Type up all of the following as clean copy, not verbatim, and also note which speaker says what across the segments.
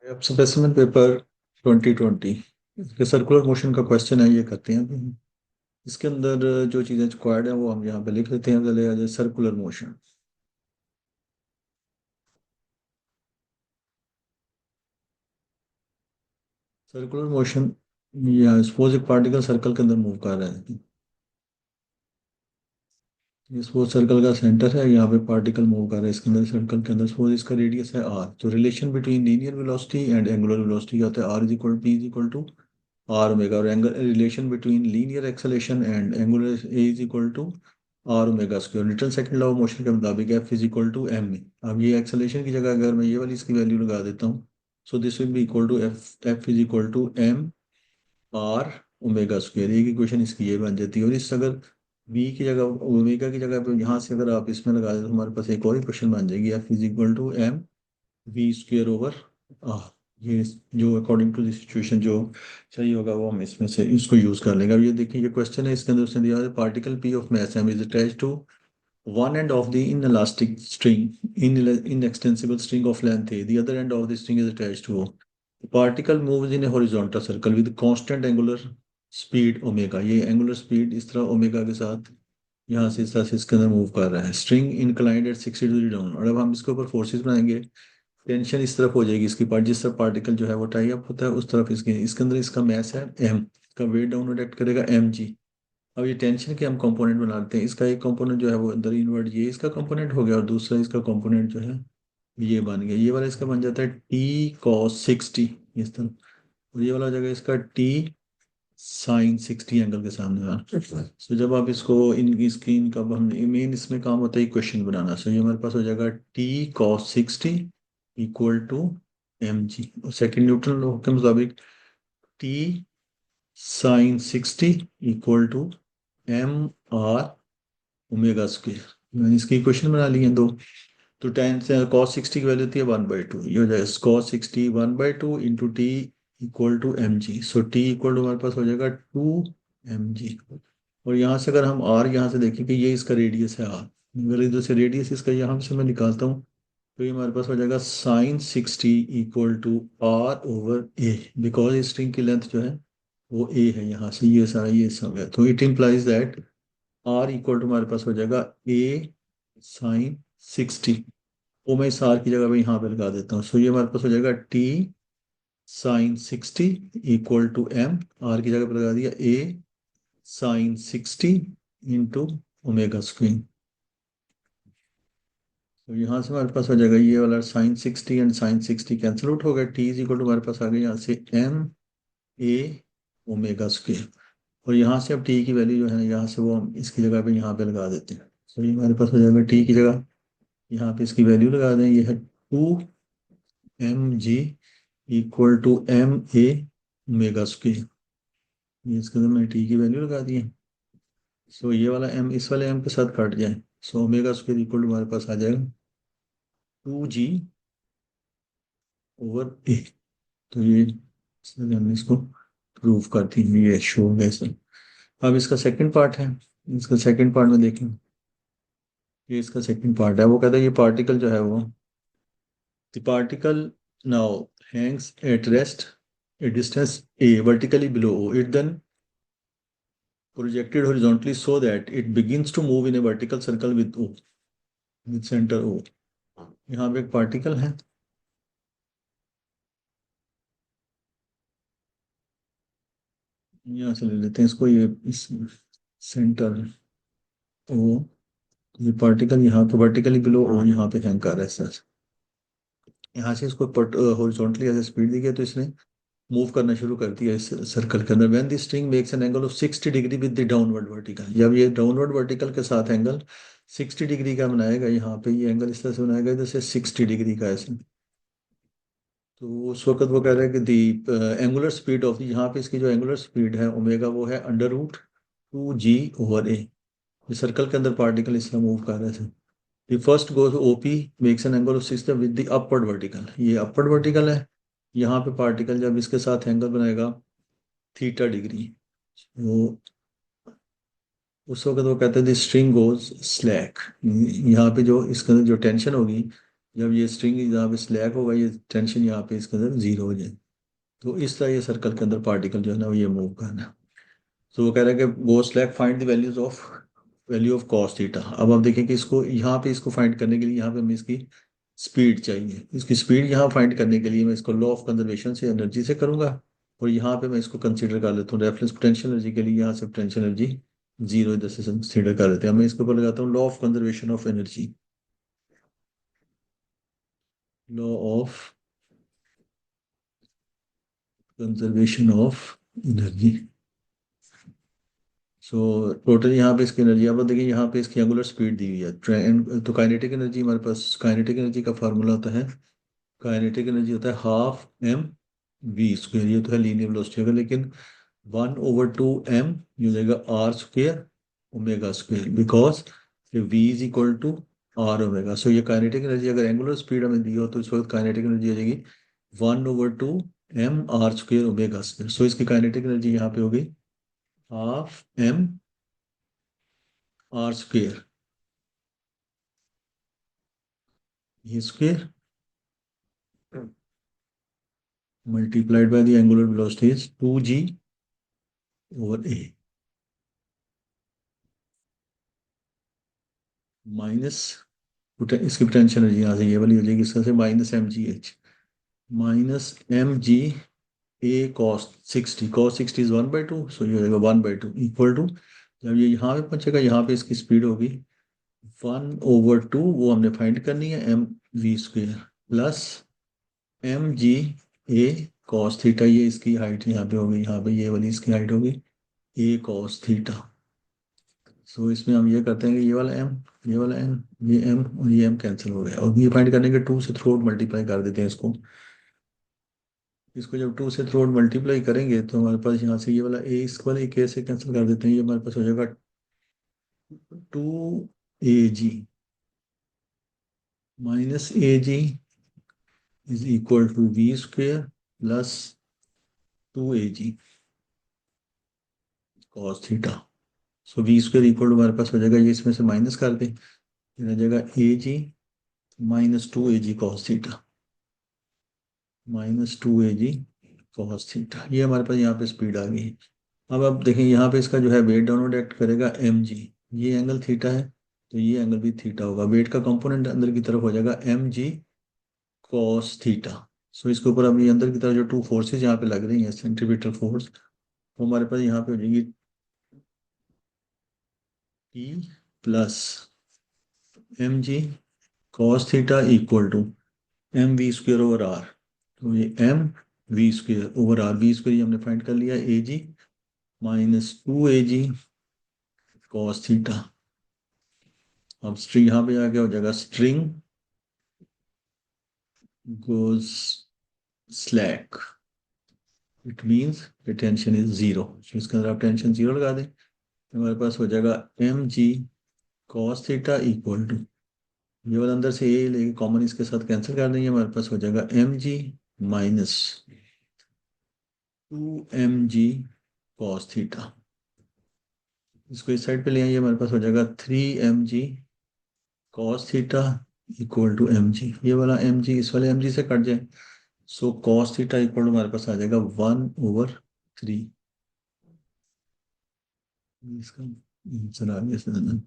Speaker 1: अब specimen paper 2020 इसके circular motion का क्वेश्चन है, ये करते हैं अभी हम। इसके अंदर जो चीज़ें रिक्वायर्ड हैं वो हम यहाँ पे लिख लेते हैं। पहले आ जाए सर्कुलर मोशन। सर्कुलर मोशन, या सपोज एक पार्टिकल सर्कल के अंदर मूव कर रहा है। ये सपोज सर्कल का सेंटर है, यहाँ पे पार्टिकल मूव कर रहा है इसके अंदर, सर्कल के अंदर। सपोज इसका रेडियस है आर, तो relation between linear velocity and angular velocity होता है r is equal p is equal to r omega, और angle relation between linear acceleration and angular a is equal to r omega square. Newton second law of motion के मुताबिक f is equal to m में। अब ये acceleration की जगह अगर मैं ये वाली इसकी वैल्यू लगा देता हूँ, so this will be equal to F is equal to M R omega square. एक इक्वेशन इसकी ये बन जाती है। और इस अगर v की जगह ओमेगा की जगह पे यहाँ से अगर आप इसमें लगा दें तो हमारे पास एक और इक्वेशन बन जाएगी, F is equal to M V square over R. ये जो अकॉर्डिंग टू द सिचुएशन जो चाहिए होगा वो हम इसमें से इसको यूज कर लेंगे। अब ये देखिए, ये क्वेश्चन है, इसके अंदर उसने दिया है particle P of mass M is attached to one end of the inelastic string, inextensible string of length A. The other end of the string is attached to O. The particle moves in a horizontal circle with constant angular speed omega. ये angular speed इस तरह omega के साथ यहाँ से इस तरह से इसके अंदर मूव कर रहा है। String inclined at 60 degree down. और अब हम इसके ऊपर फोर्सेस बनाएंगे। टेंशन इस तरफ हो जाएगी इसकी पार्ट, जिस तरफ पार्टिकल जो है वो टाई अप होता है उस तरफ इसके इसके अंदर इसका मैस है एम, का वेट डाउनवर्ड एक्ट करेगा एम जी। अब ये टेंशन के हम कंपोनेंट बनाते हैं। इसका एक कंपोनेंट जो है वो अंदर इनवर्ट ये इसका कंपोनेंट हो गया, और दूसरा इसका कंपोनेंट जो है ये बन गया। ये वाला इसका बन जाता है टी कॉस 60 इस तरह, और ये वाला हो जाएगा इसका टी साइन 60 एंगल के सामने वाला। सो जब आप इसको इन स्क्रीन का हम मेन इसमें काम होता है इक्वेशन बनाना। सो ये हमारे पास हो जाएगा T cos 60 equal to M G. और सेकेंड न्यूटन लॉ के मुताबिक T sine 60 equal to M R omega square. मैंने इसकी इक्वेशन बना ली है दो। तो टेन से कॉस 60 की वैल्यू होती है 1/2। ये हो जाएगा cos 60 1/2 into T equal to M G. So T equal to हमारे पास हो जाएगा 2 mg। और यहाँ से अगर हम आर यहाँ से देखें कि ये इसका रेडियस है आर, अगर इधर से रेडियस इसका यहाँ से मैं निकालता हूँ तो ये हमारे पास हो जाएगा sine 60 equal to are over A, because string की लेंथ जो है वो ए है। यहाँ से ये सारा ये सब है, तो it implies that are equal to हमारे पास हो जाएगा ए साइन 60। वो मैं इस आर की जगह पे यहाँ पे लगा देता हूँ। सो ये हमारे पास हो जाएगा T sine 60 equal to M, R की जगह पे लगा दिया A sine 60 into omega square. तो यहाँ से हमारे पास हो जाएगा ये वाला sine 60 and sine 60 cancel out हो गया। टी इज इक्वल टू हमारे पास आ गया यहाँ से एम ए ओमेगा स्क्वायर। और यहाँ से अब टी की वैल्यू जो है ना, यहाँ से वो हम इसकी जगह पे यहाँ पे लगा देते हैं। तो ये हमारे पास हो जाएगा टी की जगह यहाँ पे इसकी वैल्यू लगा दें, ये है 2 mg equal to M A omega square. ये इसके अंदर मैंने टी की वैल्यू लगा दी है। सो ये वाला एम इस वाले एम के साथ कट जाए, so omega square equal to हमारे पास आ जाएगा 2g ओवर ए। तो ये हमने इसको प्रूव करती है, ये शो है सर। अब इसका सेकंड पार्ट है। इसका सेकंड पार्ट में देखें, ये इसका सेकंड पार्ट है। वो कहता है ये पार्टिकल जो है वो, the particle now Hanks at rest a distance a vertically below O. It then projected horizontally so that it begins to move in a vertical circle with O, with center O. यहाँ पे एक particle है, यहाँ से ले लेते हैं इसको, ये इस सेंटर O। ये पार्टिकल यहाँ पे वर्टिकली बिलो O यहाँ पे हैंग कर रहा है सर। यहाँ से इसको हॉरिजॉन्टली ऐसे स्पीड दी गई तो इसने मूव करना शुरू कर दिया इस सर्कल के अंदर। When the string makes an angle of 60 degree with the downward vertical. जब ये डाउनवर्ड वर्टिकल के साथ एंगल 60 डिग्री का बनाएगा, यहाँ पे ये एंगल इस तरह से बनाएगा इधर से 60 डिग्री का ऐसे। तो उस वक्त वो कह रहा है कि दी एंगुलर स्पीड ऑफ, यहाँ पे इसकी जो एंगुलर स्पीड है ओमेगा वो है √2g ओवर ए। ये सर्कल के अंदर पार्टिकल इस तरह मूव कर रहे थे। The first goes OP makes an angle of 60 with the upward vertical। ये upward vertical है। यहाँ पे पार्टिकल जब इसके साथ एंगल बनाएगा θ डिग्री, वो उस वक्त वो कहते हैं स्ट्रिंग गोज स्लैक। यहाँ पे जो इसके अंदर जो टेंशन होगी जब ये स्ट्रिंग यहाँ पे स्लैक होगा, ये टेंशन यहाँ पे इसके अंदर जीरो हो जाए। तो इस तरह ये सर्कल के अंदर पार्टिकल जो है ना वो ये मूव करना है। तो वो कह रहा है कि go slack find the value of cos theta. अब आप देखिए कि इसको यहाँ पे इसको फाइंड करने के लिए यहाँ पे हमें इसकी स्पीड चाहिए। इसकी स्पीड यहाँ फाइंड करने के लिए मैं इसको लॉ ऑफ कंजर्वेशन से एनर्जी से करूंगा, और यहाँ पे मैं इसको कंसीडर कर लेता हूँ रेफरेंस पोटेंशियल एनर्जी के लिए। यहाँ से पोटेंशियल एनर्जी जीरो इधर से कंसीडर कर लेते हैं। मैं इसके ऊपर लगाता हूँ law of conservation of energy. Law of conservation of energy. So total यहाँ पे इसकी एनर्जी आप लोग देखिए, यहाँ पे इसकी एंगुलर स्पीड दी हुई है ट्रेन। तो काइनेटिक एनर्जी हमारे पास, काइनेटिक एनर्जी का फार्मूला होता है, काइनेटिक एनर्जी होता है हाफ एम वी स्क्वेयर। ये तो है लीनियर वेलोसिटी होगा, लेकिन 1/2 m ये हो जाएगा r square omega square, because v is equal to r omega. So ये काइनेटिक एनर्जी अगर एंगुलर स्पीड हमें दी हो तो इस वक्त काइनेटिक एनर्जी हो जाएगी 1/2 m r square omega square. So इसकी काइनेटिक एनर्जी यहाँ पे होगी हाफ एम आर स्क्वेयर ये square multiplied by the angular velocity is 2g/a minus इसकी पोटेंशियल एनर्जी यहाँ से ये वाली हो जाएगी, इसका से minus mgh minus mg/a cos 60 is 1/2। So ये हो जाएगा 1/2 इक्वल टू, जब ये यहाँ पे पहुंचेगा यहाँ पे इसकी स्पीड होगी 1/2, वो हमने फाइंड करनी है M V square plus mg/a cos theta. ये इसकी हाइट यहाँ पे होगी, यहाँ पे ये वाली इसकी हाइट होगी a cos थीटा। सो इसमें हम ये करते हैं कि ये वाला m, ये वाला m, ये m और ये m कैंसिल हो गया, और ये फाइंड करने के 2 से थ्रू मल्टीप्लाई कर देते हैं इसको। इसको जब 2 से थ्रू मल्टीप्लाई करेंगे तो हमारे पास यहाँ से ये वाला a, इस वाले a से कैंसिल कर देते हैं, ये हमारे पास हो जाएगा 2ag minus ag is equal to V square plus 2ag cos theta. So V square equal to हमारे पास हो जाएगा, ये इसमें से माइनस कर दें, फिर हो जाएगा ag minus 2ag cos theta, minus 2ag cos theta. ये हमारे पास यहाँ पे स्पीड आ गई है। अब आप देखें यहाँ पे इसका जो है वेट डाउनवर्ड एक्ट करेगा mg, ये एंगल थीटा है तो ये एंगल भी थीटा होगा। वेट का कंपोनेंट अंदर की तरफ हो जाएगा mg cos थीटा। सो इसके ऊपर अब ये अंदर की तरफ जो टू फोर्सेज यहाँ पे लग रही हैं सेंट्रीपिटल फोर्स, वो हमारे पास यहाँ पे हो जाएगी T plus mg cos theta equal to M V square over R. तो ये M V square over R, V square हमने फाइंड कर लिया A G minus 2ag cos theta. अब स्ट्रिंग यहाँ पे आके हो जाएगा string goes slack, it means tension is zero. इसके अंदर आप टेंशन जीरो लगा दें तो हमारे पास हो जाएगा mg cos theta equal to, ये वाला अंदर से ए लेके कॉमन इसके साथ कैंसिल कर देंगे, हमारे पास हो जाएगा mg minus 2mg cos theta. इसको इस साइड पे ले आइए, हमारे पास हो जाएगा 3mg cos theta equal to mg। ये वाला mg इस वाले mg से कट जाए, सो cos थीटा इक्वल टू हमारे पास आ जाएगा 1/3। इसका आंसर आ गया सर।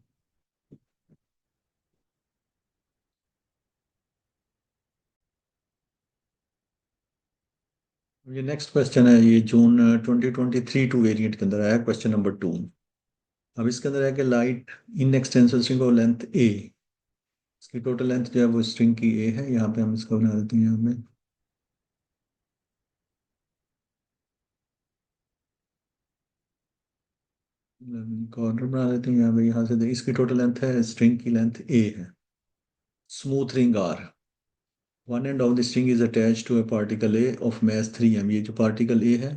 Speaker 1: ये नेक्स्ट क्वेश्चन है, ये जून 2023 टू वेरिएंट के अंदर आया क्वेश्चन नंबर 2। अब इसके अंदर है कि light in extensive string of length a, इसकी टोटल लेंथ जो है वो स्ट्रिंग की ए है। यहाँ पे हम इसको बना देते हैं, यहाँ पे कॉर्नर बना देते हैं यहाँ पे। यहाँ से इसकी टोटल लेंथ है, स्ट्रिंग की लेंथ ए है। Smooth ring R, one end of the string is attach to a particle A of mass 3m। ये जो पार्टिकल ए है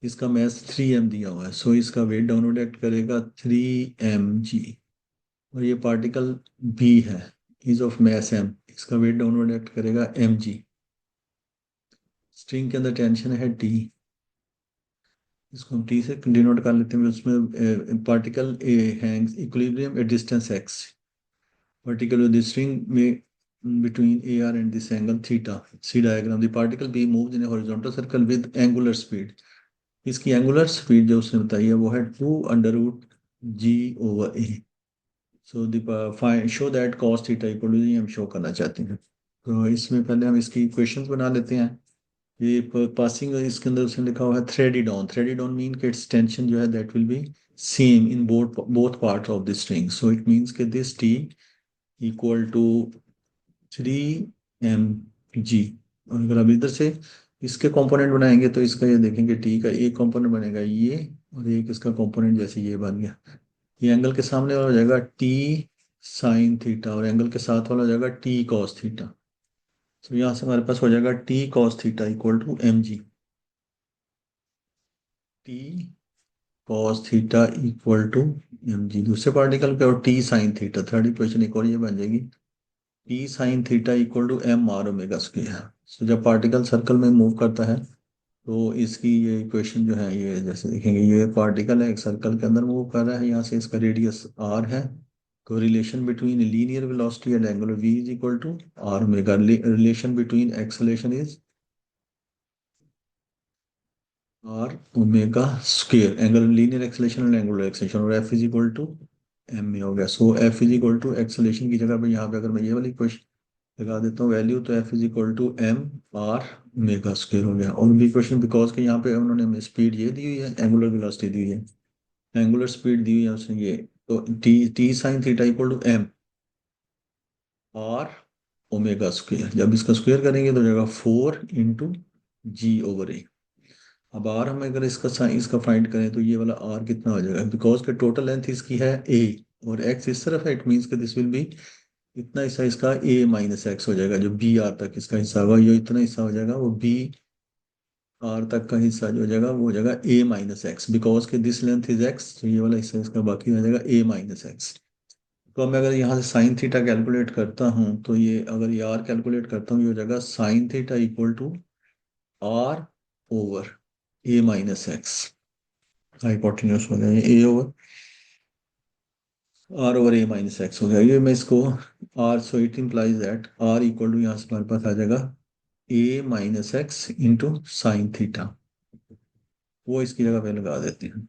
Speaker 1: इसका मास 3m दिया हुआ है, सो इसका वेट डाउनवर्ड एक्ट करेगा 3mg। और ये पार्टिकल बी है, इज ऑफ मास m, इसका वेट डाउनवर्ड एक्ट करेगा mg। स्ट्रिंग के अंदर टेंशन है t, इसको हम टी से डिनोट कर लेते हैं। उसमें particle A Hanks equilibrium at distance x, particle string में between AR and this angle theta. See diagram. The particle B moves in a horizontal circle with angular speed. इसकी angular speed जो उसने बताई है वो है 2√g/a. So show that cos theta equal to, हम show करना चाहते हैं। तो इसमें पहले हम इसकी इक्वेशंस बना लेते हैं। ये पासिंग इसके अंदर उसने लिखा हुआ है थ्रेडिड ऑन मीन के इट्स टेंशन जो है that will be same in both part of the string. So it means के this t equal to 3 mg। और अगर अब इधर से इसके कंपोनेंट बनाएंगे तो इसका ये देखेंगे टी का एक कंपोनेंट बनेगा ये, और एक इसका कंपोनेंट जैसे ये बन गया। ये एंगल के सामने वाला हो जाएगा टी साइन थीटा, और एंगल के साथ वाला हो जाएगा टी कॉस थीटा। तो यहाँ से हमारे पास हो जाएगा T cos theta equal to M g. T cos theta equal to M g दूसरे पार्टिकल पे, और t sine theta third equation एक और ये बन जाएगी t sine theta equal to M R omega square. So जब पार्टिकल सर्कल में मूव करता है तो इसकी ये इक्वेशन जो है, ये जैसे देखेंगे ये पार्टिकल है एक सर्कल के अंदर मूव कर रहा है, यहाँ से इसका रेडियस आर है। तो relation between linear velocity and angular v is equal to r omega. Relation between acceleration is r omega square, angle linear acceleration and angular acceleration, और f is equal to m में हो गया। So f is equal to acceleration की जगह पे यहाँ पे अगर मैं ये वाली क्वेश्चन लगा देता हूँ वैल्यू, तो F is equal to M R omega square हो गया। और भी क्वेश्चन बिकॉज के यहाँ पे उन्होंने हमें स्पीड ये दी हुई है, एंगुलर वेलोसिटी दी हुई है, एंगुलर स्पीड दी हुई है उसने ये। तो T T sine theta equal to M R omega square, जब इसका स्क्वायर करेंगे तो हो जाएगा 4 × g/a। अब आर हम अगर इसका फाइंड करें तो ये वाला आर कितना हो जाएगा, बिकॉज के टोटल लेंथ इसकी है ए और एक्स इस तरफ है, इट मीन्स के दिस विल बी इतना हिस्सा इसका ए माइनस एक्स हो जाएगा, जो बी आर तक इसका हिस्सा होगा, ये इतना हिस्सा हो जाएगा वो बी आर तक का हिस्सा जो हो जाएगा वो हो जाएगा ए माइनस एक्स, बिकॉज के दिस लेंथ इज एक्स, तो ये वाला हिस्सा इसका बाकी हो जाएगा ए माइनस एक्स। तो अब मैं अगर यहाँ से साइन थीटा कैलकुलेट करता हूँ तो ये अगर ये आर कैलकुलेट करता हूँ ये हो जाएगा sine theta equal to are over a minus x. Hypotenuse हो गया ये a over r over a minus x हो गया। ये मैं इसको r, so it implies that are equal to यहाँ से हमारे पास आ जाएगा a minus x into sine theta, वो इसकी जगह पे लगा देते हैं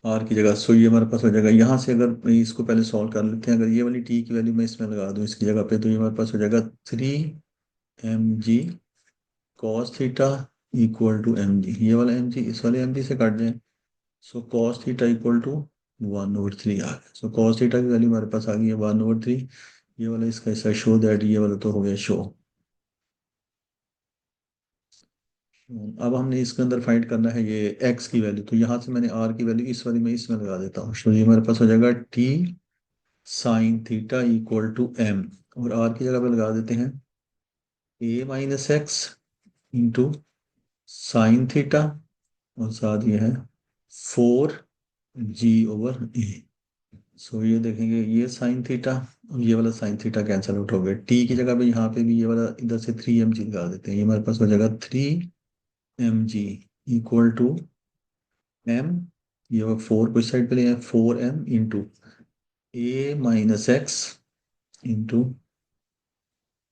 Speaker 1: आर की जगह। सो ये हमारे पास हो जाएगा, यहाँ से अगर मैं इसको पहले सॉल्व कर लेते हैं, अगर ये वाली टी की वैल्यू मैं इसमें लगा दूँ इसकी जगह पे, तो ये हमारे पास हो जाएगा 3 mg cos theta equal to M G. ये वाला एम जी इस वाले एम जी से काट जाए, so cos theta equal to 1/3 आ गया। सो कॉस थीटा की वैल्यू हमारे पास आ गई है 1/3। ये वाला इसका ऐसा शो दैट, ये वाला तो हो गया शो। अब हमने इसके अंदर फाइंड करना है ये एक्स की वैल्यू, तो यहाँ से मैंने आर की वैल्यू इस वाली में इसमें लगा देता हूँ। तो ये हमारे पास हो जाएगा T sine theta equal to m, और आर की जगह पे लगा देते हैं a minus x into sine theta, और साथ ये है 4 g/a। सो ये देखेंगे ये साइन थीटा और ये वाला साइन थीटा कैंसिल आउट हो गया। टी की जगह पे यहाँ पे भी ये वाला इधर से 3 mg लगा देते हैं, ये हमारे पास हो जाएगा 3 mg इक्वल टू एम, ये 4 को इस साइड पे ले आए 4m इंटू ए माइनस एक्स इंटू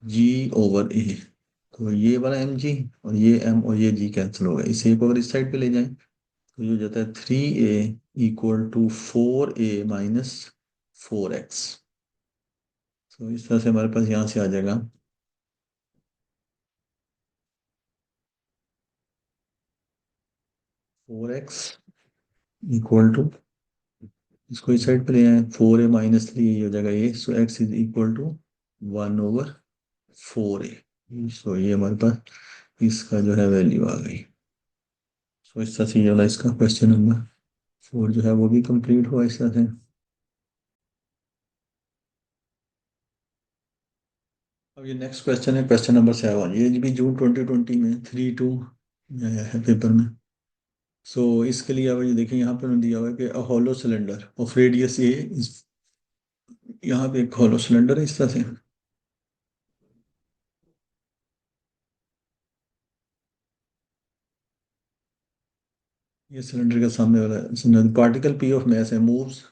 Speaker 1: g/a। तो ये वाला एम जी और ये एम और ये जी कैंसिल हो गया, इसे को अगर इस साइड पे ले जाएं तो ये हो जाता है 3a equal to 4a minus 4x। तो इस तरह से हमारे पास यहाँ से आ जाएगा 4x इक्वल टू, इसको इस साइड पे ले आए 4a-3 ये हो जाएगा ये, so x is equal to 1/4a। So ये हमारे पास इसका जो है वैल्यू आ गई। सो इस तरह से ये वाला इसका क्वेश्चन नंबर 4 जो है वो भी कंप्लीट हुआ इस तरह से। अब ये नेक्स्ट क्वेश्चन है क्वेश्चन नंबर 7, ये भी जून 2020 में 3/2 में आया है पेपर में। सो इसके लिए अब ये देखिए यहाँ पे उन्होंने दिया हुआ है कि अ होलो सिलेंडर ऑफ रेडियस ए, यहाँ पे एक होलो सिलेंडर है इस तरह से, ये सिलेंडर के सामने वाला पार्टिकल पी ऑफ मास है moves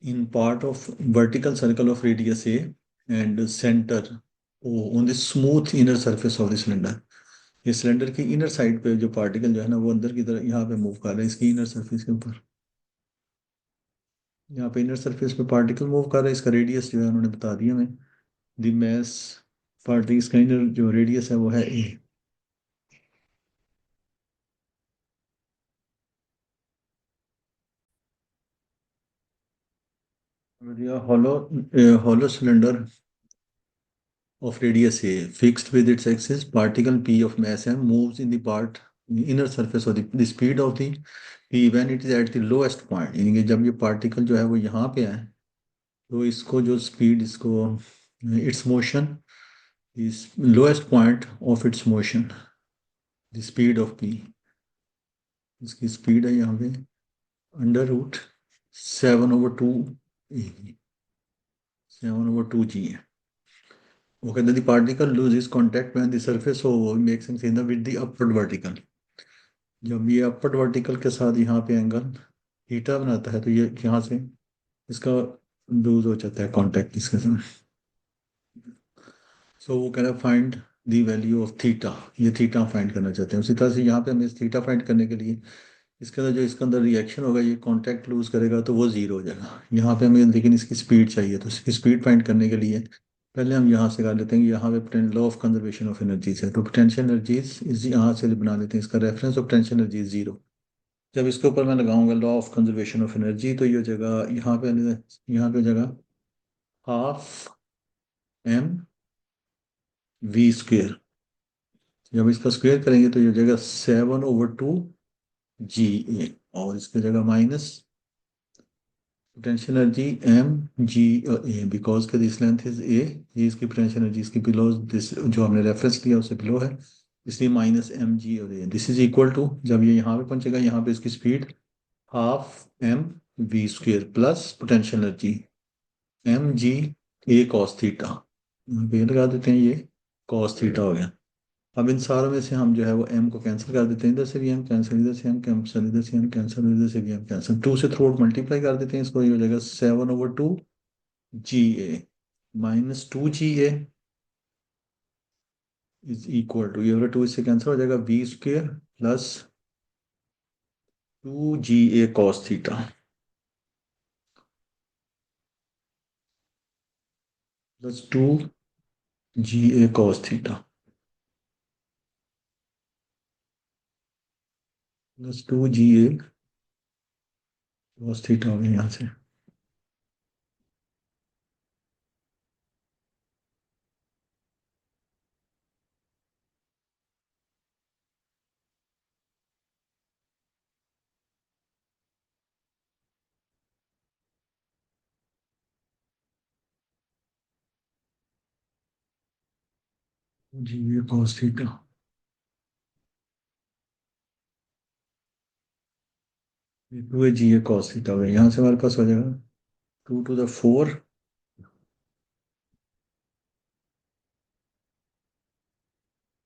Speaker 1: in part of vertical circle of radius A and center O on the smooth inner surface of the cylinder. ये सिलेंडर की इनर साइड पे जो पार्टिकल जो है ना वो अंदर की तरफ यहाँ पे मूव कर रहा है इसकी इनर सरफेस के ऊपर। यहाँ पे इनर सरफेस पे पार्टिकल मूव कर रहा है, इसका रेडियस जो है उन्होंने बता दिया हमें। द मैस पार्टिकल, इसका इनर जो रेडियस है वो है ए। hollow hollow cylinder of radius A fixed with its axis, particle P of mass m moves in the part inner surface of the speed of the P when it is at the lowest point, यानी कि जब ये particle जो है वो यहाँ पे है तो इसको जो स्पीड इसको it's motion is lowest point of its motion the speed of P, इसकी स्पीड है यहाँ पे √7/2 7/2 g है। वो कहते हैं the particle loses contact when the surface of makes an angle with the upward vertical। जब ये अपवर्ड वर्टिकल के साथ यहाँ पे एंगल थीटा बनाता है तो ये यहाँ से इसका लूज हो जाता है कांटेक्ट इसके साथ। सो वो कह रहा है find the value of theta, ये थीटा फाइंड करना चाहते हैं। उसी तरह से यहाँ पे हमें थीटा फाइंड करने के लिए इसके अंदर जो इसके अंदर रिएक्शन होगा ये कांटेक्ट लूज करेगा तो वो जीरो हो जाएगा। यहाँ पे हमें लेकिन इसकी स्पीड चाहिए, तो इसकी स्पीड फाइंड करने के लिए पहले हम यहाँ से कर लेते हैं कि यहाँ पे law of conservation of energies है, तो पोटेंशियल एनर्जीज इस यहाँ से बना लेते हैं, इसका reference of potential energy zero. जब इसके ऊपर मैं लगाऊंगा law of conservation of energy तो ये जगह यहाँ पे जगह ½ mv²। जब इसका स्क्वायर करेंगे तो ये जगह 7/2 GA और इसकी जगह minus potential energy mg because का दिस लेंथ इज ए, ये इसकी पोटेंशियल एनर्जी इसकी बिलो दिस जो हमने रेफरेंस लिया उससे बिलो है, इसलिए -mg। This is equal to जब ये यहाँ पे पहुंचेगा यहाँ पे इसकी speed ½ mv² plus potential energy mg cos theta. यहाँ पे लगा देते हैं, ये cos थीटा हो गया। अब इन सारों में से हम जो है वो m को कैंसिल कर देते हैं, इधर से भी m कैंसिल, इधर से m कैंसिल, इधर से m कैंसिल, इधर से भी m कैंसिल, 2 से थ्रू मल्टीप्लाई कर देते हैं इसको, ये हो जाएगा 7/2 GA -2 GA is equal to, ये वाला 2 इससे कैंसिल हो जाएगा v² plus 2 GA cos theta plus 2 GA cos theta plus 2 GA cos theta हो गया यहाँ से। GA cos theta 2 GA cos theta हो गया, यहाँ से हमारे पास हो जाएगा 2 to the 4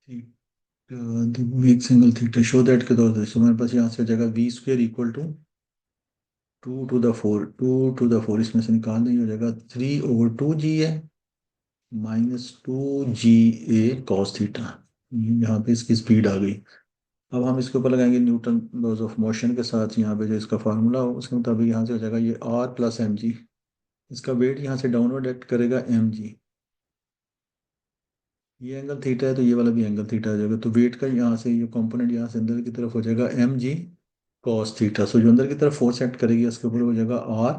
Speaker 1: weak angle theta show that के तौर से हमारे पास यहाँ से हो जाएगा v² equal to 2 to the 4 इसमें से निकाल देंगे, हो जाएगा 3/2 GA -2 GA cos थीटा। यहाँ पे इसकी स्पीड आ गई। अब हम इसके ऊपर लगाएंगे न्यूटन लॉज ऑफ मोशन के साथ, यहाँ पे जो इसका फार्मूला हो उसके मुताबिक यहाँ से हो जाएगा ये r + mg, इसका वेट यहाँ से डाउनवर्ड एक्ट करेगा mg, ये एंगल थीटा है तो ये वाला भी एंगल थीटा आ जाएगा, तो वेट का यहाँ से ये कंपोनेंट यहाँ से अंदर की तरफ हो जाएगा mg cos थीटा। सो जो अंदर की तरफ फोर्स एक्ट करेगी उसके ऊपर हो जाएगा r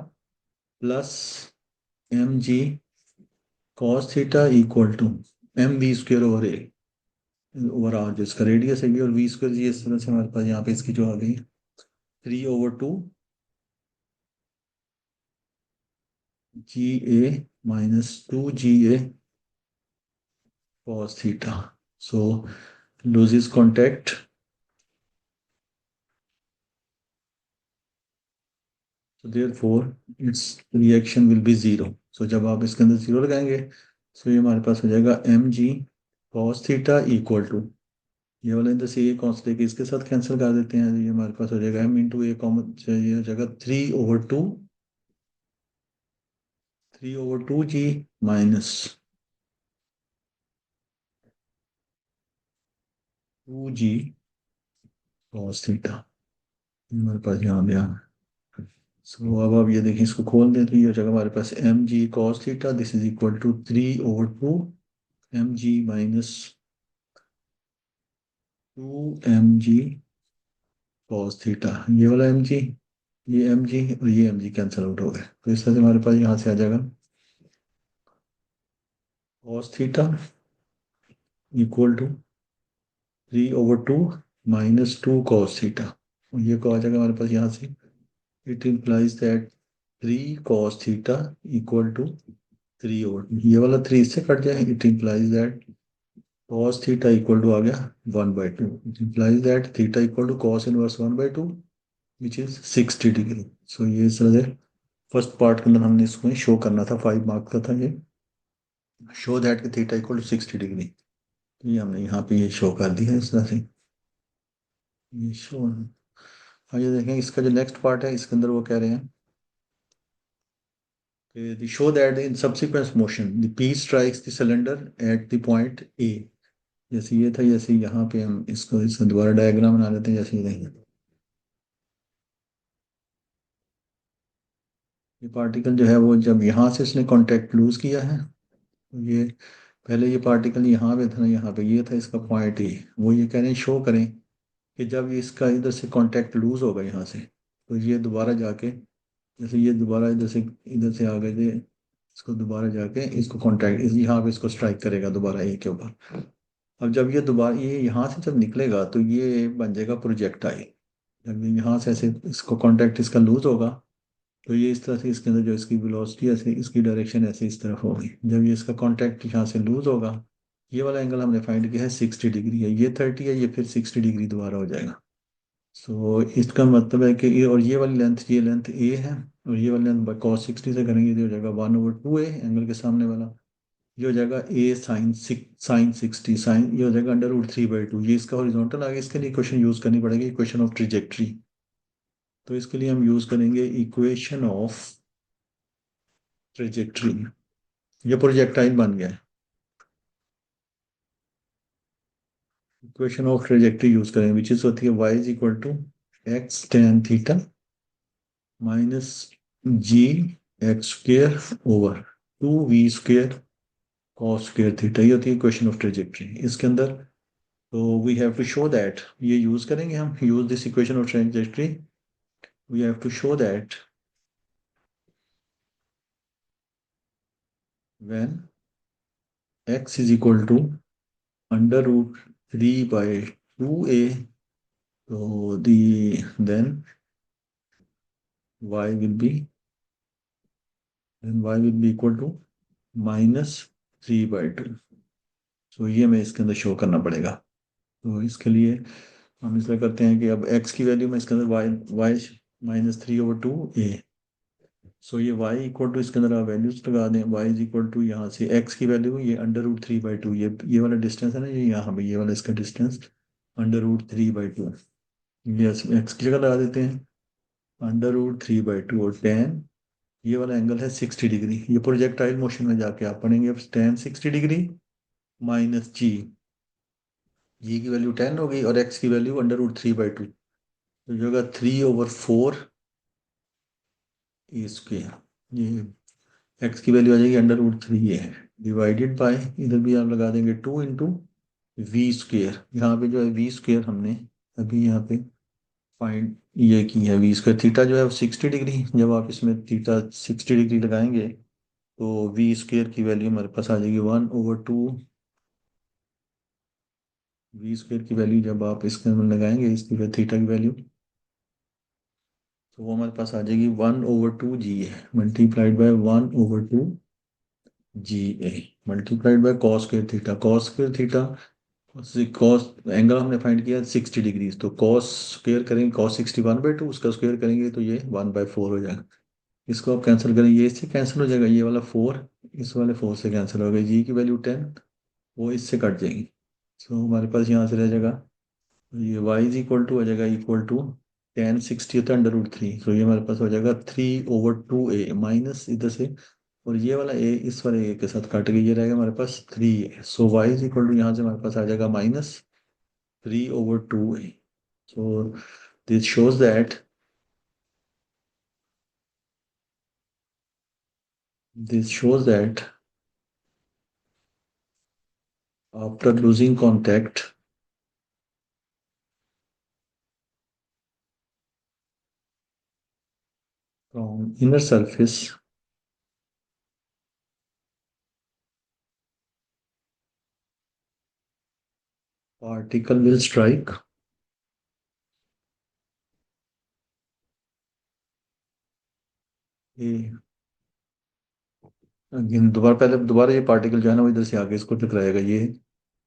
Speaker 1: + mg cos theta equal to mv²/a जो इसका रेडियस है, और v² जी इस तरह से हमारे पास यहाँ पे इसकी जो आ गई 3/2 GA -2 GA cos theta, so loses contact, so therefore its reaction will be zero। so जब आप इसके अंदर जीरो लगाएंगे तो ये हमारे पास हो जाएगा mg cos theta equal to, ये वाला इधर से ये कॉस लेके इसके साथ कैंसिल कर देते हैं, ये हमारे पास हो जाएगा m × a कॉमन, ये हो जाएगा 3/2 3/2 g minus 2g cos theta, हमारे पास यहाँ भी आ। सो अब आप ये देखिए, इसको खोल दें तो ये हो जाएगा हमारे पास m g cos theta, this is equal to 3/2 m g minus 2 mg cos theta. ये वाला एम जी, ये एम जी और ये एम जी कैंसिल आउट हो गए, तो इस तरह से हमारे पास यहाँ से आ जाएगा cos theta equal to 3/2 minus 2 cos theta. ये को आ जाएगा हमारे पास यहाँ से, it implies that 3 cos theta equal to 3/2, ये वाला 3 इससे कट जाए, it implies that cos theta equal to आ गया 1/2, it implies that theta equal to cos inverse 1/2 which is 60 degree. So ये इस तरह से फर्स्ट पार्ट के अंदर हमने इसको शो करना था, 5 मार्क का था ये, शो दैट कि थीटा इक्वल टू 60 डिग्री। ये हमने यहाँ पे ये शो कर दिया इस तरह से, ये शो। हाँ ये देखें, इसका जो नेक्स्ट पार्ट है इसके अंदर वो कह रहे हैं कि show that in subsequent motion the P strikes the cylinder at the point A. जैसे ये था, जैसे यहाँ पे हम इसको इसका दोबारा डायग्राम बना लेते हैं, जैसे ये देखें, ये पार्टिकल जो है वो जब यहाँ से इसने कांटेक्ट लूज किया है, ये पहले ये पार्टिकल यहाँ पे था ना, यहाँ पे ये था इसका पॉइंट ए, वो ये कह रहे हैं शो करें कि जब इसका इधर से कांटेक्ट लूज होगा यहाँ से, तो ये दोबारा जाके, जैसे ये दोबारा इधर से आ गए थे, इसको दोबारा जाके इसको कांटेक्ट यहाँ पे इसको स्ट्राइक करेगा दोबारा ए के ऊपर। अब जब ये दोबारा ये यहाँ से जब निकलेगा तो ये बन जाएगा प्रोजेक्टाइल। जब ये यहाँ से ऐसे इसको कांटेक्ट इसका लूज होगा, तो ये इस तरह से इसके अंदर जो इसकी वेलोसिटी ऐसे इसकी डायरेक्शन ऐसे इस तरफ होगी। जब ये इसका कांटेक्ट यहाँ से लूज होगा, ये वाला एंगल हमने फाइंड किया है 60 डिग्री है, ये 30 है, ये फिर 60 डिग्री दोबारा हो जाएगा। सो इसका मतलब है कि और ये लेंथ ए है, और ये वाली लेंथ cos 60 से करेंगे तो हो जाएगा 1/2 a एंगल के सामने वाला, ये हो जाएगा ए साइन 60 साइन, ये हो जाएगा √3/2, ये इसका हॉरिजॉन्टल आ गया। इसके लिए इक्वेशन यूज करनी पड़ेगी, इक्वेशन ऑफ ट्रिजेक्ट्री। तो इसके लिए हम यूज करेंगे इक्वेशन ऑफ ट्रिजेक्ट्री। ये प्रोजेक्टाइल बन गया है, इक्वेशन ऑफ ट्रेजेक्ट्री यूज करेंगे विच इज होती है y is equal to X tan theta minus G X square over 2v² cos square theta. ये होती है इक्वेशन ऑफ ट्रेजेक्ट्री इसके अंदर। तो we have to show that, ये यूज करेंगे हम, use this equation of trajectory, we have to show that when x is equal to √3/2a, so then y will be equal to -3/2। So ये हमें इसके अंदर शो करना पड़ेगा। तो इसके लिए हम इसलिए करते हैं कि अब x की वैल्यू में इसके अंदर y -3/2a, सो ये y इक्वल टू, इसके अंदर आप वैल्यूज लगा दें, y इज इक्वल टू यहाँ से x की वैल्यू ये √3/2, ये वाला डिस्टेंस है ना, ये यहाँ पे ये वाला इसका डिस्टेंस √3/2, ये x की जगह लगा देते हैं √3/2, और tan ये वाला एंगल है 60 डिग्री। ये प्रोजेक्टाइल मोशन में जाके आप पढ़ेंगे, अब tan 60 डिग्री माइनस जी की वैल्यू 10 हो गई और x की वैल्यू √3/2, तो जो होगा 3/4 a²। ये x की वैल्यू आ जाएगी √3 है, डिवाइडेड बाय, इधर भी आप लगा देंगे 2 × v²। यहाँ पे जो है v² हमने अभी यहाँ पे फाइंड ये की है, v²। थीटा जो है वो 60 डिग्री, जब आप इसमें थीटा 60 डिग्री लगाएंगे तो v² की वैल्यू हमारे पास आ जाएगी 1/2। v² की वैल्यू जब आप इसके अंदर लगाएंगे इसकी फिर थीटा की वैल्यू, तो वो हमारे पास आ जाएगी 1/2 GA multiplied by 1/2 GA multiplied by cos² theta cos angle हमने फाइंड किया 60 डिग्री, तो cos² करेंगे cos 60 1/2, उसका स्क्वायर करेंगे तो ये 1/4 हो जाएगा। इसको आप कैंसिल करेंगे, ये इससे कैंसिल हो जाएगा, ये वाला 4 इस वाले 4 से कैंसिल हो गया, जी की वैल्यू 10 वो इससे कट जाएगी। तो हमारे पास यहाँ से रह जाएगा, ये y इज इक्वल टू हो जाएगा इक्वल टू tan 60 होता है √3, तो ये हमारे पास हो जाएगा 3/2a माइनस इधर से और ये वाला ए इस वाले ए के साथ काट के ये रहेगा हमारे पास 3a। So Y is equal to यहाँ से हमारे पास आ जाएगा -3/2a। So this shows that this shows that after losing contact from inner surface, particle will strike a। Again दोबारा पहले दोबारा ये पार्टिकल जो है ना वो इधर से आगे इसको टकराएगा। ये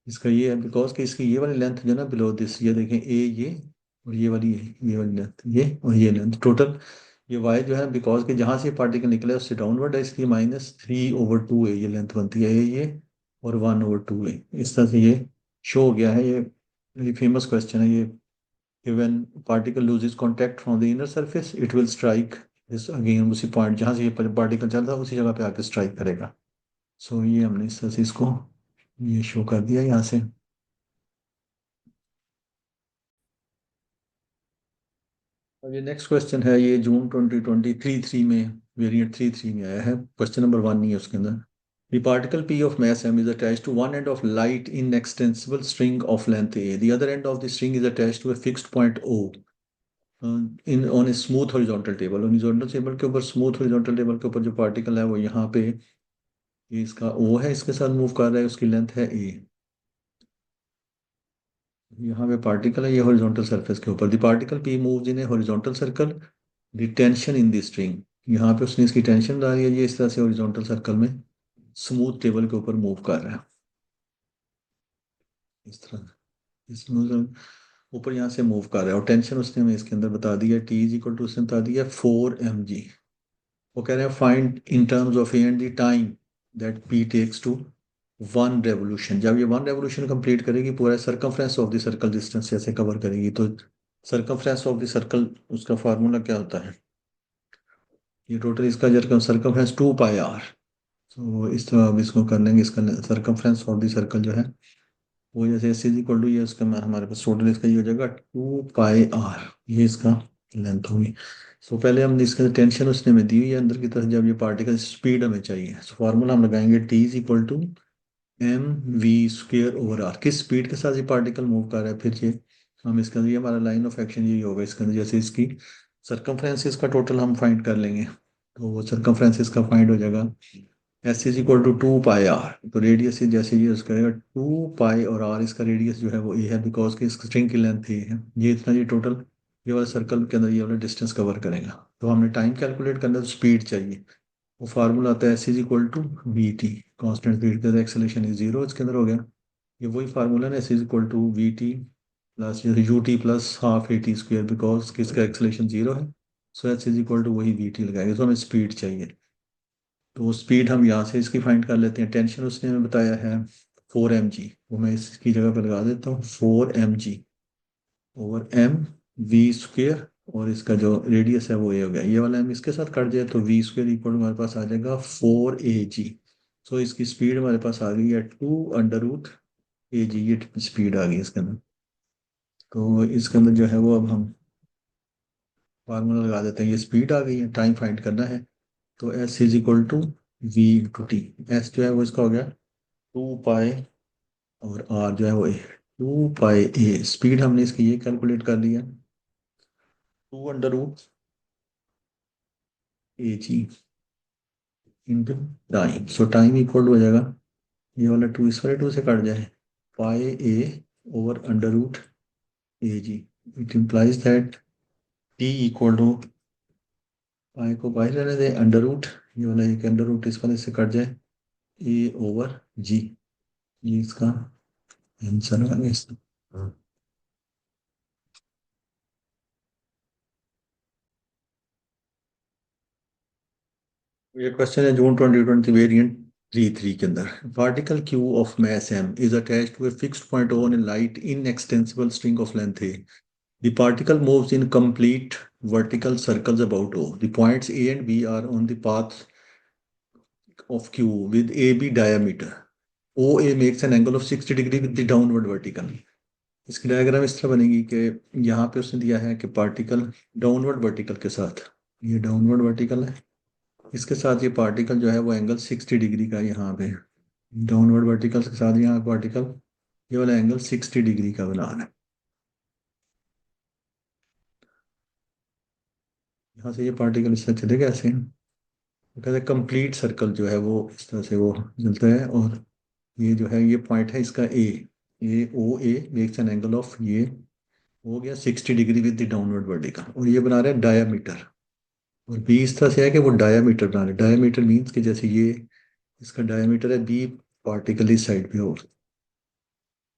Speaker 1: इसका ये है बिकॉज कि इसकी ये वाली लेंथ जो है ना बिलो दिस, ये देखें ए ये और ये वाली लेंथ ये और ये लेंथ टोटल ये वाई जो है बिकॉज कि जहाँ से पार्टिकल निकले उससे डाउनवर्ड है, इसकी -3/2 है ये लेंथ बनती है ये और 1/2 है। इस तरह से ये शो हो गया है। ये फेमस क्वेश्चन है ये कि when particle loses contact from the inner surface it will strike this again उसी पॉइंट जहाँ से ये पार्टिकल चल रहा है उसी जगह पे आके स्ट्राइक करेगा। सो ये हमने इस तरह से इसको ये शो कर दिया यहाँ से। अब ये नेक्स्ट क्वेश्चन है, ये जून 2023 में वेरिएंट 3.3 में आया है। क्वेश्चन नंबर 1 नहीं है उसके अंदर। The particle P of mass m is attached to one end of light inextensible string of length a. The other end of the string is attached to a fixed point O in on a smooth horizontal table. Horizontal table के ऊपर smooth horizontal table के ऊपर जो particle है वो यहाँ पे ये इसका O है, इसके साथ मूव कर रहा है, उसकी लेंथ है a। यहाँ पे पार्टिकल है ये हॉरिजॉन्टल सरफेस के ऊपर। The particle P moves in A horizontal circle, the tension in the string. यहाँ पे उसने इसकी टेंशन डाली है, ये इस तरह से हॉरिजॉन्टल सर्कल में स्मूथ टेबल के ऊपर मूव कर रहा है इस तरह। इसमें ऊपर यहाँ से मूव कर रहा है और टेंशन उसने हमें इसके अंदर बता दिया टी इज इक्वल टू, उसने बता दिया 4 mg। वो कह रहे हैं find in terms of A and the time that P takes to one revolution. जब ये वन रेवोल्यूशन कंप्लीट करेगी पूरा circumference of the circle distance जैसे कवर करेगी, तो सर्कमफ्रेंस ऑफ द सर्कल उसका फार्मूला क्या होता है? ये टोटल इसका जब सर्कमफ्रेंस 2πr। तो इस तरह अब इसको कर लेंगे, इसका सर्कमफ्रेंस ऑफ द सर्कल जो है वो जैसे एस इज इक्वल टू ये उसका हमारे पास टोटल इसका ये हो जाएगा 2πr, ये इसका लेंथ होगी। सो पहले हम इसका टेंशन उसने में दी हुई है अंदर की तरफ, जब ये पार्टिकल स्पीड हमें चाहिए सो फार्मूला हम लगाएंगे T is equal to mv²/r। किस स्पीड के साथ ये पार्टिकल मूव कर रहा है फिर ये हम इसके अंदर ये हमारा लाइन ऑफ एक्शन यही होगा इसके अंदर। जैसे इसकी सर्कमफ्रेंसेस का टोटल हम फाइंड कर लेंगे तो वो सर्कमफ्रेंसेस का फाइंड हो जाएगा S is equal to 2πr। तो रेडियस जैसे ये उसका रहेगा 2π और r इसका रेडियस जो है वो ए है बिकॉज कि इसकी स्ट्रिंग की लेंथ ए है। ये इतना ये टोटल ये वाला सर्कल के अंदर ये वाला डिस्टेंस कवर करेगा। तो हमने टाइम कैलकुलेट करना है तो स्पीड चाहिए। वो फार्मूला आता है S is equal to V T, constant speed का एक्सेलेरेशन इज जीरो इसके अंदर हो गया। ये वही फार्मूला है S is equal to V T plus U T plus half A T square because किसका एक्सेलेरेशन जीरो है। So S is equal to वही वी टी लगाएंगे तो हमें स्पीड चाहिए। तो स्पीड हम यहाँ से इसकी फाइंड कर लेते हैं। टेंशन उसने हमें बताया है 4 mg, वो मैं इसकी जगह पर लगा देता हूँ 4 mg/m v²। और इसका जो रेडियस है वो ये हो गया, ये वाला m इसके साथ कट जाए तो v² इक्वल हमारे पास आ जाएगा 4 ag। सो इसकी स्पीड हमारे पास आ गई है 2√ag, ये स्पीड आ गई इसके अंदर। तो इसके अंदर जो है वो अब हम फार्मूला लगा देते हैं, ये स्पीड आ गई है, टाइम फाइंड करना है। तो S is equal to v/t। S जो है वो इसका हो गया 2π और आर जो है वो 2πa। स्पीड हमने इसकी ये कैलकुलेट कर लिया 2√ag इंटू टाइम। सो टाइम इक्वल हो जाएगा ये वाला 2 इस वाले 2 से कट जाए πa/√ag। It implies that t equal to pi को बाहर रहने दे अंडर रूट, ये वाला एक अंडर रूट इस वाले से कट जाए a/g। ये इसका आंसर आ गया। ये क्वेश्चन है जून 2020 वेरिएंट 3.3 के अंदर। Particle Q of mass m is attached to a fixed point on a light inextensible string of length a. The particle moves in complete vertical circles about O. The points A and B are on the path of Q with AB diameter. OA makes an angle of 60 degree with the downward vertical. इसकी diagram इस तरह बनेगी कि यहाँ पे उसने दिया है कि पार्टिकल डाउनवर्ड वर्टिकल के साथ, ये डाउनवर्ड वर्टिकल है, इसके साथ ये पार्टिकल जो है वो एंगल 60 डिग्री का यहाँ पे, डाउनवर्ड वर्टिकल के साथ यहाँ पार्टिकल ये वाला एंगल 60 डिग्री का बना रहा है। यहाँ से ये पार्टिकल इस तरह चलेगा ऐसे, वो कहते हैं कंप्लीट सर्कल जो है वो इस तरह से वो चलता है। और ये जो है ये पॉइंट है इसका ए ओ A makes an angle of, ये हो गया 60 degree with the downward vertical, और ये बना रहे हैं डायामीटर। और बी इस तरह से है कि वो डायामीटर बना रहे हैं। डायामीटर मीन्स कि जैसे ये इसका डायामीटर है बी, पार्टिकल इस साइड पे, और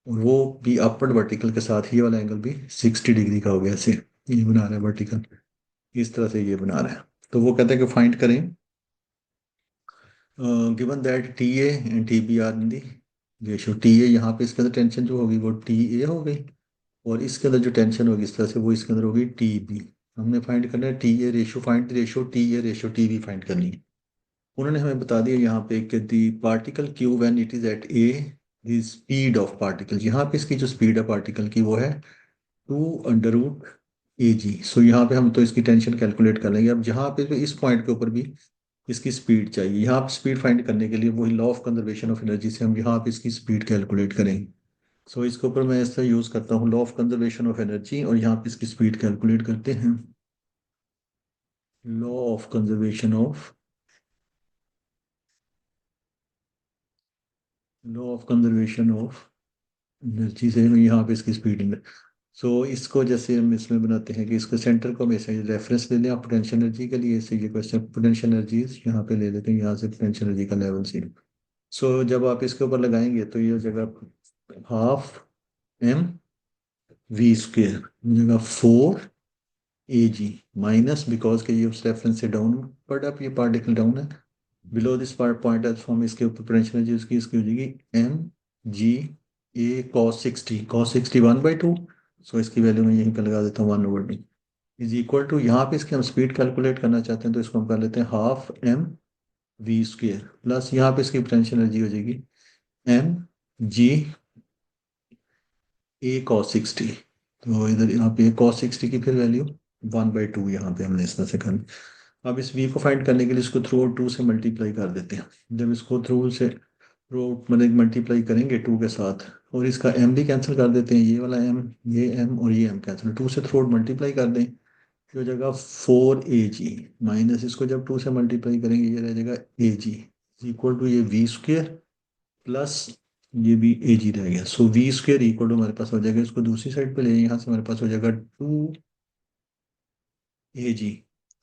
Speaker 1: वो भी अपवर्ड वर्टिकल के साथ ही ये वाला एंगल भी 60 डिग्री का हो गया ऐसे, ये बना रहा है वर्टिकल, इस तरह से ये बना रहा है। तो वो कहते हैं कि फाइंड करें given that T A and T B are in the ratio. T A यहाँ पे इसके अंदर टेंशन जो होगी वो टी ए हो गई, और इसके अंदर जो टेंशन होगी इस तरह से वो इसके अंदर होगी टी बी। हमने फाइंड करना है T A ratio, find the ratio T A ratio T B find करनी है। उन्होंने हमें बता दिया यहाँ पे कि the particle Q when it is at A, the speed of particle, यहाँ पे इसकी जो स्पीड है पार्टिकल की वो है 2 √AG। सो यहाँ पे हम तो इसकी टेंशन कैलकुलेट कर लेंगे। अब जहाँ पे इस पॉइंट के ऊपर भी इसकी स्पीड चाहिए, यहाँ पे स्पीड फाइंड करने के लिए वही law of conservation of energy से हम यहाँ पे इसकी स्पीड कैलकुलेट करेंगे। सो इसके ऊपर मैं ऐसा यूज करता हूँ law of conservation of energy, और यहाँ पे इसकी स्पीड कैलकुलेट करते हैं। Law of conservation of, law of conservation of energy से हम यहाँ पे इसकी स्पीड। सो इसको जैसे हम इसमें बनाते हैं कि इसको सेंटर को हमेशा रेफरेंस ले लें आप पोटेंशियल एनर्जी के लिए, इससे ये क्वेश्चन पोटेंशियल एनर्जी यहाँ पे ले लेते हैं, यहाँ से पोटेंशियल एनर्जी का लेवल सी। सो जब आप इसके ऊपर लगाएंगे तो ये हो जाएगा हाफ एम वी स्क्वेयर, हो जाएगा 4 AG माइनस, बिकॉज के ये उस रेफरेंस से डाउन, बट अब ये पार्टिकल डाउन है below this part point as form, इसके ऊपर पोटेंशियल एनर्जी उसकी इसकी हो जाएगी mg a cos 60, cos 60 1/2। सो इसकी वैल्यू मैं यहीं पे लगा देता हूँ 1/2 इज इक्वल टू, यहाँ पे इसकी हम स्पीड कैलकुलेट करना चाहते हैं तो इसको हम कर लेते हैं half M V square, plus यहाँ पे इसकी पोटेंशियल एनर्जी हो जाएगी mg a cos 60। तो इधर यहाँ पे cos 60 की फिर वैल्यू 1/2 यहाँ पे हमने इस तरह से करनी। अब इस v को फाइंड करने के लिए इसको थ्रू 2 से मल्टीप्लाई कर देते हैं। जब इसको थ्रू से थ्रू मतलब मल्टीप्लाई करेंगे 2 के साथ, और इसका m भी कैंसिल कर देते हैं, ये वाला m, ये m और ये m कैंसिल, 2 से थ्रू मल्टीप्लाई कर दें, ये हो जाएगा 4 AG माइनस, इसको जब 2 से मल्टीप्लाई करेंगे ये रह जाएगा AG इक्वल टू ये वी स्क्वेयर प्लस ये भी AG रह गया। So V square equal to हमारे पास हो जाएगा, इसको दूसरी साइड पे ले, यहाँ से हमारे पास हो जाएगा 2 AG।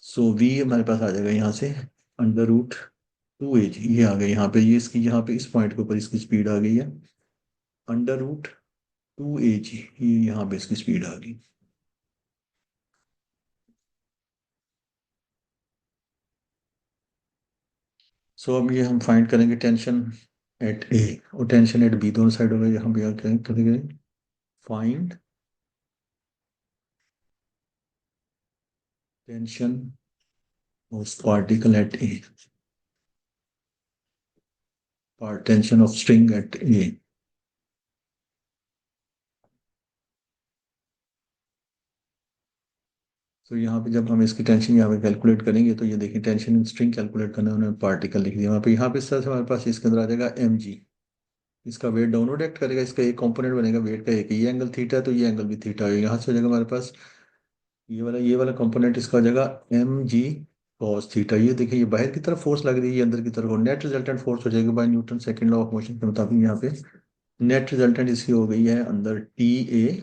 Speaker 1: सो वी हमारे पास आ जाएगा यहाँ से √2 AG, ये आ गया यहाँ पे, ये इसकी यहाँ पे इस पॉइंट के ऊपर इसकी स्पीड आ गई है √2 AG, ये यहाँ पे इसकी स्पीड आ गई। सो अब ये हम फाइंड करेंगे टेंशन एट ए और टेंशन एट बी, दोनों साइड होगा, यहाँ पे क्या करेंगे find tension of particle at a, tension of string at a. तो यहाँ पे जब हम इसकी टेंशन यहाँ पे कैलकुलेट करेंगे तो ये देखिए टेंशन इन स्ट्रिंग कैलकुलेट करना है, उन्होंने पार्टिकल लिख दिया वहाँ पे। यहाँ पे इस तरह से हमारे पास इसके अंदर आ जाएगा mg, इसका वेट डाउनवर्ड एक्ट करेगा, इसका एक कंपोनेंट बनेगा वेट का एक, ये एंगल थीटा है तो ये एंगल भी थीटा है, यहाँ से हो जाएगा हमारे पास ये वाला कंपोनेंट इसका हो जाएगा mg cos 30। ये देखिए ये बाहर की तरफ फोर्स लग रही है, ये अंदर की तरफ, और नेट रिजल्टेंट फोर्स हो जाएगी by Newton second law of motion के मुताबिक, यहाँ पे नेट रिजल्टेंट इसकी हो गई है अंदर TA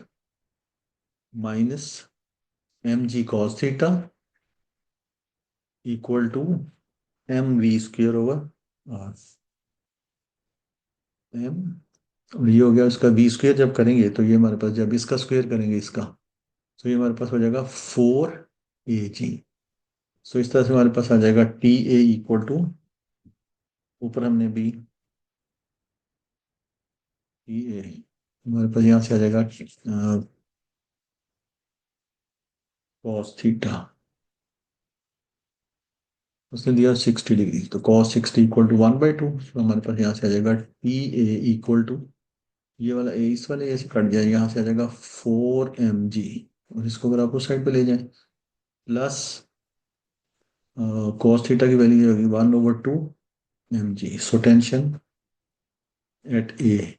Speaker 1: minus mg cos 30 equal to mv² over M, और ये हो गया इसका v² जब करेंगे तो ये हमारे पास, जब इसका स्क्वायर करेंगे इसका, तो ये हमारे पास हो जाएगा 4 AG। सो इस तरह से हमारे पास आ जाएगा TA इक्वल टू, ऊपर हमने भी TA, हमारे पास यहाँ से आ जाएगा cos 30 उसने दिया 60 डिग्री, तो cos 60 इक्वल टू 1/2, तो हमारे पास यहाँ से आ जाएगा टी ए इक्वल टू, ये वाला ए इस वाले ए से कट जाए, यहाँ से आ जाएगा 4 mg, और इसको अगर आप उस साइड पे ले जाएं, प्लस cos थीटा की वैल्यू होगी 1/2 mg, so tension at a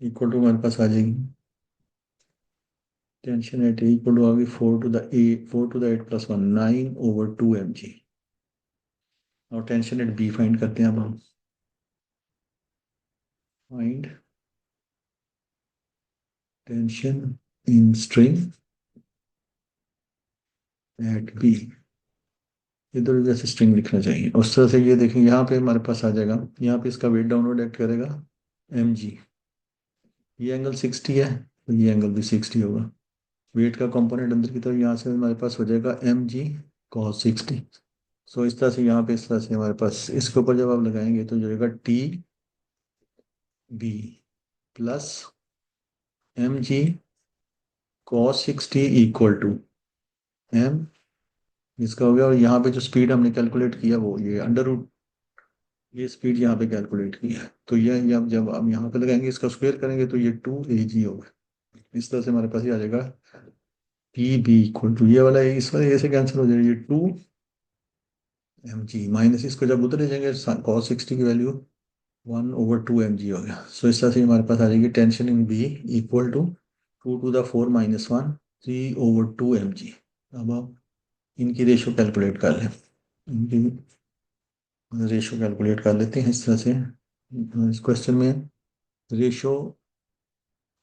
Speaker 1: equal to हमारे पास आ जाएगी, tension at a equal to आ गई 4 to the 8 + 1 9/2 mg। और टेंशन एट बी फाइंड करते हैं अब हम, find tension in string at B, इधर उधर से स्ट्रिंग लिखना चाहिए उस तरह से। ये देखें यहाँ पे हमारे पास आ जाएगा, यहाँ पे इसका वेट डाउनवर्ड एक्ट करेगा mg, ये एंगल 60 है तो ये एंगल भी 60 होगा, वेट का कंपोनेंट अंदर की तरफ यहाँ से हमारे पास हो जाएगा mg cos 60। सो इस तरह से यहाँ पे इस तरह से हमारे पास इसके ऊपर जब आप लगाएंगे तो जाएगा T B plus mg cos 60 equal to m, इसका हो गया। और यहाँ पे जो स्पीड हमने कैलकुलेट किया वो ये अंडर रूट, ये स्पीड यहाँ पे कैलकुलेट की है, तो ये अब जब हम यहाँ पे लगाएंगे इसका स्क्वायर करेंगे तो ये 2 ag होगा। इस तरह से हमारे पास ये आ जाएगा पी बी इक्वल टू, ये वाला इस वाले ए से कैंसिल हो जाएगा, ये 2 mg माइनस इसको जब उधर ले जाएंगे cos 60 की वैल्यू 1/2 mg हो गया। सो इस तरह से हमारे पास आ जाएगी tension in B equal to 2 to the 4 - 1 3/2 mg। अब आप इनकी रेशो कैलकुलेट कर लें, इनकी रेशो कैलकुलेट कर लेते हैं इस तरह से। इस क्वेश्चन में ratio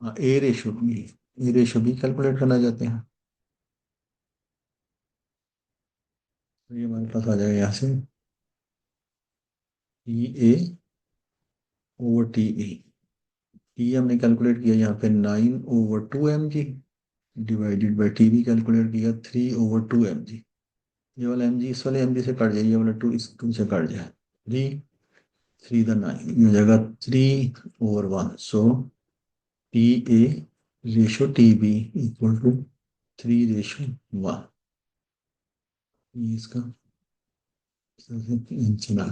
Speaker 1: A ratio B calculate करना चाहते हैं, तो ये हमारे पास आ जाएगा यहाँ से टी ए/टी ई। टी हमने कैलकुलेट किया यहाँ पे 9/2 mg, डिवाइडेड बाई टी भी कैलकुलेट किया 3/2 mg। ये वाला mg इस वाले mg से कट जाए, ये वाला 2 इस 2 से कट जाए, 3 3 9 ये हो जाएगा 3/1। सो TA/TB इक्वल टू 3/1, ये इसका आंसर है।